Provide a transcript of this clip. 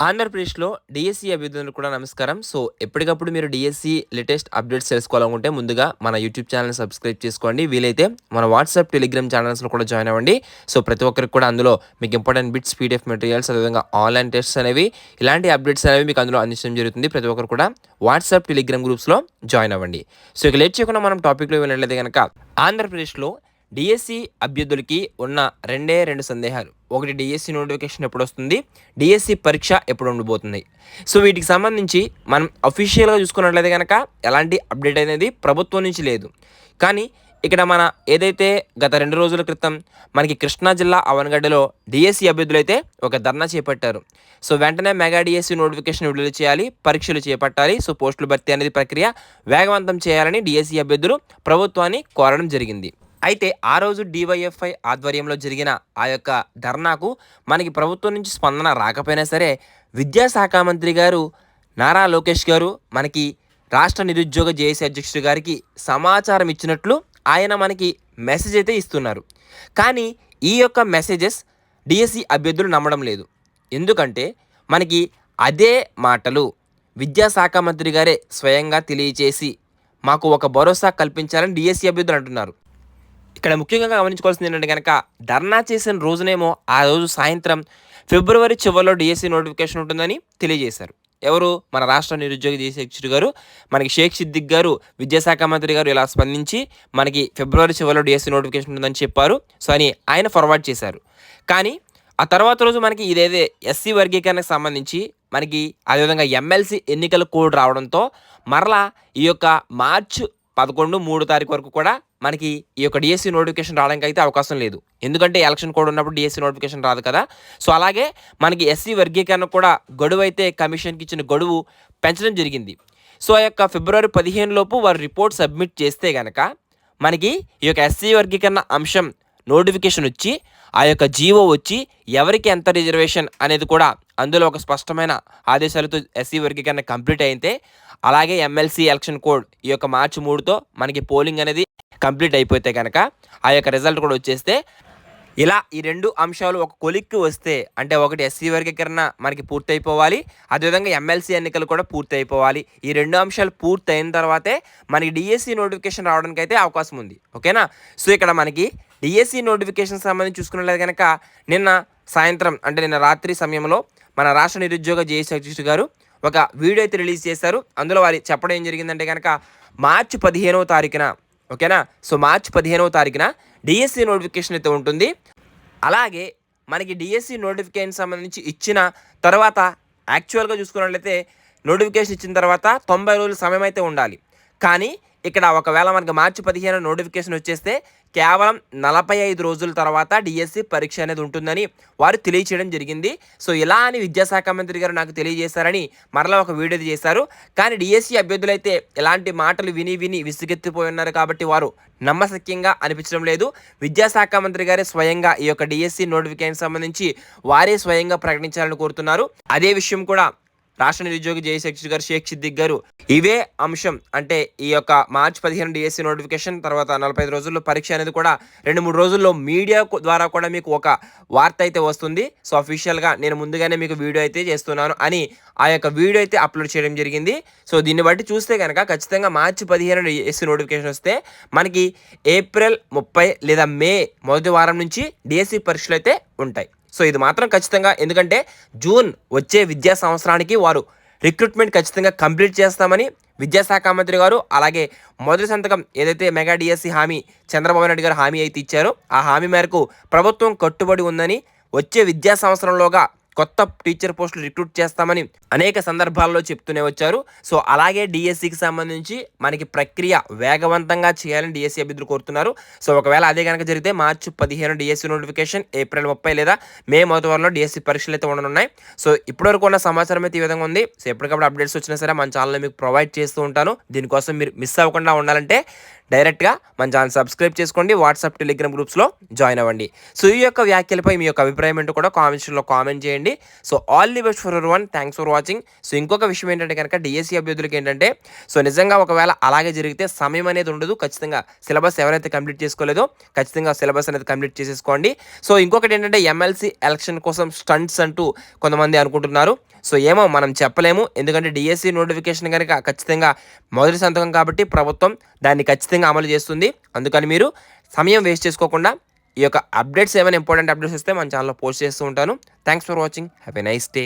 ఆంధ్రప్రదేశ్‌లో డీఎస్సీ అభ్యర్థులకు కూడా నమస్కారం. సో, ఎప్పటికప్పుడు మీరు డీఎస్సీ లేటెస్ట్ అప్డేట్స్ తెలుసుకోవాలనుకుంటే ముందుగా మన యూట్యూబ్ ఛానెల్‌ని సబ్స్క్రైబ్ చేసుకోండి. వీలైతే మన వాట్సాప్, టెలిగ్రామ్ ఛానల్స్‌లో కూడా జాయిన్ అవ్వండి. సో, ప్రతి ఒక్కరికి కూడా అందులో మీకు ఇంపార్టెంట్ బిట్స్, పీడీఎఫ్ మెటీరియల్స్ అదేవిధంగా ఆన్‌లైన్ టెస్ట్స్ అనేవి ఇలాంటి అప్డేట్స్ అనేవి మీకు అందులో అందించడం జరుగుతుంది. ప్రతి ఒక్కరు కూడా వాట్సాప్, టెలిగ్రామ్ గ్రూప్స్‌లో జాయిన్ అవ్వండి. సో, ఇక లేట్ చేయకుండా మనం టాపిక్‌లోకి వెళ్ళినట్లయితే గనక ఆంధ్రప్రదేశ్‌లో డీఎస్సీ అభ్యర్థులకి ఉన్న రెండు సందేహాలు. ఒకటి డీఎస్సీ నోటిఫికేషన్ ఎప్పుడొస్తుంది? డీఎస్సీ పరీక్ష ఎప్పుడు ఉండబోతుంది? సో వీటికి సంబంధించి మనం అఫీషియల్‌గా చూసుకున్నట్లయితే గనక ఎలాంటి అప్డేట్ అనేది ప్రభుత్వం నుంచి లేదు. కానీ ఇక్కడ మన ఏదైతే గత 2 రోజుల క్రితం మనకి కృష్ణా జిల్లా అవనగడ్డలో డీఎస్సీ అభ్యర్థులైతే ఒక ధర్నా చేపట్టారు. సో వెంటనే మెగా డీఎస్సీ నోటిఫికేషన్ విడుదల చేయాలి, పరీక్షలు చేపట్టాలి, సో పోస్టుల భర్తీ అనేది ప్రక్రియ వేగవంతం చేయాలని డీఎస్సీ అభ్యర్థులు ప్రభుత్వాన్ని కోరడం జరిగింది. అయితే ఆ రోజు డీవైఎఫ్ఐ ఆధ్వర్యంలో జరిగిన ఆ యొక్క ధర్నాకు మనకి ప్రభుత్వం నుంచి స్పందన రాకపోయినా సరే విద్యాశాఖ మంత్రి గారు నారా లోకేష్ గారు మనకి రాష్ట్ర నిరుద్యోగ జేఏసీ అధ్యక్షుడు గారికి సమాచారం ఇచ్చినట్లు ఆయన మనకి మెసేజ్ అయితే ఇస్తున్నారు. కానీ ఈ యొక్క మెసేజెస్ డిఎస్సి అభ్యర్థులు నమ్మడం లేదు. ఎందుకంటే మనకి అదే మాటలు విద్యాశాఖ మంత్రి గారే స్వయంగా తెలియచేసి మాకు ఒక భరోసా కల్పించాలని డిఎస్సి అభ్యర్థులు అంటున్నారు. ఇక్కడ ముఖ్యంగా గమనించుకోవాల్సింది ఏంటంటే కనుక ధర్నా చేసిన రోజునేమో ఆ రోజు సాయంత్రం ఫిబ్రవరి చివరిలో డిఎస్సి నోటిఫికేషన్ ఉంటుందని తెలియజేశారు. ఎవరు? మన రాష్ట్ర నిరుద్యోగ జేఏసీ అధ్యక్షుడు గారు మనకి షేక్ సిద్దిక్ గారు విద్యాశాఖ మంత్రి గారు ఇలా స్పందించి మనకి ఫిబ్రవరి చివరిలో డిఎస్సి నోటిఫికేషన్ ఉంటుందని చెప్పారు. సో అని ఆయన ఫార్వర్డ్ చేశారు. కానీ ఆ తర్వాత రోజు మనకి ఇదేదే ఎస్సీ వర్గీకరణకు సంబంధించి మనకి అదేవిధంగా ఎమ్మెల్సీ ఎన్నికల కోడ్ రావడంతో మరలా ఈ యొక్క మార్చ్ 11, 3 తారీఖు వరకు కూడా మనకి ఈ యొక్క డిఎస్సి నోటిఫికేషన్ రావడానికి అయితే అవకాశం లేదు. ఎందుకంటే ఎలక్షన్ కోడ్ ఉన్నప్పుడు డిఎస్సి నోటిఫికేషన్ రాదు కదా. సో అలాగే మనకి ఎస్సీ వర్గీకరణ కూడా గడువు అయితే కమిషన్కి ఇచ్చిన గడువు పెంచడం జరిగింది. సో ఆ యొక్క ఫిబ్రవరి 15 లోపు వారు రిపోర్ట్ సబ్మిట్ చేస్తే కనుక మనకి ఈ యొక్క ఎస్సీ వర్గీకరణ అంశం నోటిఫికేషన్ వచ్చి ఆ యొక్క జీవో వచ్చి ఎవరికి ఎంత రిజర్వేషన్ అనేది కూడా అందులో ఒక స్పష్టమైన ఆదేశాలతో ఎస్సీ వర్గీకరణ కంప్లీట్ అయితే అలాగే ఎమ్మెల్సీ ఎలక్షన్ కోడ్ ఈ యొక్క మార్చి 3తో మనకి పోలింగ్ అనేది కంప్లీట్ అయిపోతే కనుక ఆ యొక్క రిజల్ట్ కూడా వచ్చేస్తే ఇలా ఈ 2 అంశాలు ఒక కొలిక్కి వస్తే అంటే ఒకటి ఎస్సీ వర్గీకరణ మనకి పూర్తి అయిపోవాలి, అదేవిధంగా ఎమ్మెల్సీ ఎన్నికలు కూడా పూర్తి అయిపోవాలి. ఈ 2 అంశాలు పూర్తి అయిన తర్వాతే మనకి డిఎస్సి నోటిఫికేషన్ రావడానికి అయితే అవకాశం ఉంది. ఓకేనా? సో ఇక్కడ మనకి డిఎస్సి నోటిఫికేషన్ సంబంధించి చూసుకున్నట్లయితే కనుక నిన్న సాయంత్రం అంటే నిన్న రాత్రి సమయంలో మన రాష్ట్ర నిరుద్యోగ జేఏసీ అధ్యక్షుడు గారు ఒక వీడియో అయితే రిలీజ్ చేశారు. అందులో వారు చెప్పడం ఏం జరిగిందంటే కనుక మార్చి 15వ తారీఖున ఓకేనా, సో మార్చి 15వ తారీఖున డిఎస్సి నోటిఫికేషన్ అయితే ఉంటుంది. అలాగే మనకి డిఎస్సి నోటిఫికేషన్ సంబంధించి ఇచ్చిన తర్వాత యాక్చువల్గా చూసుకున్నట్లయితే నోటిఫికేషన్ ఇచ్చిన తర్వాత 90 రోజుల సమయం అయితే ఉండాలి. కానీ ఇక్కడ ఒకవేళ మనకి మార్చి 15 నోటిఫికేషన్ వచ్చేస్తే కేవలం 45 రోజుల తర్వాత డిఎస్సి పరీక్ష అనేది ఉంటుందని వారు తెలియచేయడం జరిగింది. సో ఇలా అని విద్యాశాఖ మంత్రి గారు నాకు తెలియజేశారని మరలా ఒక వీడియో చేశారు. కానీ డిఎస్సి అభ్యర్థులు అయితే ఇలాంటి మాటలు విని విని విసుగెత్తిపోయి ఉన్నారు కాబట్టి వారు నమ్మశక్యంగా అనిపించడం లేదు. విద్యాశాఖ మంత్రి గారే స్వయంగా ఈ యొక్క డిఎస్సి నోటిఫికేషన్ సంబంధించి వారే స్వయంగా ప్రకటించాలని కోరుతున్నారు. అదే విషయం కూడా రాష్ట్ర నిరుద్యోగ జేఏసీ అధ్యక్షుడు గారు షేక్ సిద్దిక్ గారు ఇవే అంశం అంటే ఈ యొక్క మార్చి 15 డిఎస్సి నోటిఫికేషన్ తర్వాత 45 రోజుల్లో పరీక్ష అనేది కూడా 2-3 రోజుల్లో మీడియా ద్వారా కూడా మీకు ఒక వార్త అయితే వస్తుంది. సో అఫీషియల్గా నేను ముందుగానే మీకు వీడియో అయితే చేస్తున్నాను అని ఆ యొక్క వీడియో అయితే అప్లోడ్ చేయడం జరిగింది. సో దీన్ని బట్టి చూస్తే కనుక ఖచ్చితంగా మార్చి 15 డిఎస్సి నోటిఫికేషన్ వస్తే మనకి ఏప్రిల్ 30 లేదా మే మొదటి వారం నుంచి డిఎస్సి పరీక్షలు అయితే ఉంటాయి. సో ఇది మాత్రం ఖచ్చితంగా, ఎందుకంటే జూన్ వచ్చే విద్యా సంవత్సరానికి వారు రిక్రూట్మెంట్ ఖచ్చితంగా కంప్లీట్ చేస్తామని విద్యాశాఖ మంత్రి గారు అలాగే మొదటి సంతకం ఏదైతే మెగా డిఎస్సి హామీ చంద్రబాబు నాయుడు గారు హామీ అయితే ఇచ్చారో ఆ హామీ మేరకు ప్రభుత్వం కట్టుబడి ఉందని వచ్చే విద్యా సంవత్సరంలోగా కొత్త టీచర్ పోస్టులు రిక్రూట్ చేస్తామని అనేక సందర్భాల్లో చెప్తూనే వచ్చారు. సో అలాగే డిఎస్సికి సంబంధించి మనకి ప్రక్రియ వేగవంతంగా చేయాలని డిఎస్సి అభ్యర్థులు కోరుతున్నారు. సో ఒకవేళ అదే కనుక జరిగితే మార్చి 15 డిఎస్సి నోటిఫికేషన్, ఏప్రిల్ 30 లేదా మే మొదటి వారంలో డిఎస్సి పరీక్షలు అయితే ఉండనున్నాయి. సో ఇప్పటివరకు ఉన్న సమాచారం అయితే ఈ విధంగా ఉంది. సో ఎప్పటికప్పుడు అప్డేట్స్ వచ్చినా సరే మన ఛానల్లో మీకు ప్రొవైడ్ చేస్తూ ఉంటాను. దీనికోసం మీరు మిస్ అవ్వకుండా ఉండాలంటే డైరెక్ట్గా మన ఛానల్ సబ్స్క్రైబ్ చేసుకోండి, వాట్సాప్ టెలిగ్రామ్ గ్రూప్స్లో జాయిన్ అవ్వండి. సో ఈ యొక్క వ్యాఖ్యలపై మీ యొక్క అభిప్రాయం ఏంటో కూడా కామెంట్స్లో కామెంట్ చేయండి. So all the best for everyone, thanks for watching. So ఇంకొక విషయం ఏంటంటే కనుక డిఎస్సి అభ్యర్థులకి ఏంటంటే సో నిజంగా ఒకవేళ అలాగే జరిగితే సమయం అనేది ఉండదు. ఖచ్చితంగా సిలబస్ ఎవరైతే కంప్లీట్ చేసుకోలేదో ఖచ్చితంగా సిలబస్ అనేది కంప్లీట్ చేసేసుకోండి. సో ఇంకొకటి ఏంటంటే ఎమ్మెల్సీ ఎలక్షన్ కోసం స్టంట్స్ అంటూ కొంతమంది అనుకుంటున్నారు. సో ఏమో మనం చెప్పలేము, ఎందుకంటే డిఎస్సి నోటిఫికేషన్ కనుక ఖచ్చితంగా మొదటి సంతకం కాబట్టి ప్రభుత్వం దాన్ని ఖచ్చితంగా అమలు చేస్తుంది. అందుకని మీరు సమయం వేస్ట్ చేసుకోకుండా ఈ యొక్క అప్డేట్స్, ఏమైనా ఇంపార్టెంట్ అప్డేట్స్ వస్తే మన ఛానల్లో పోస్ట్ చేస్తూ ఉంటాను. Thanks for watching. Have a nice day.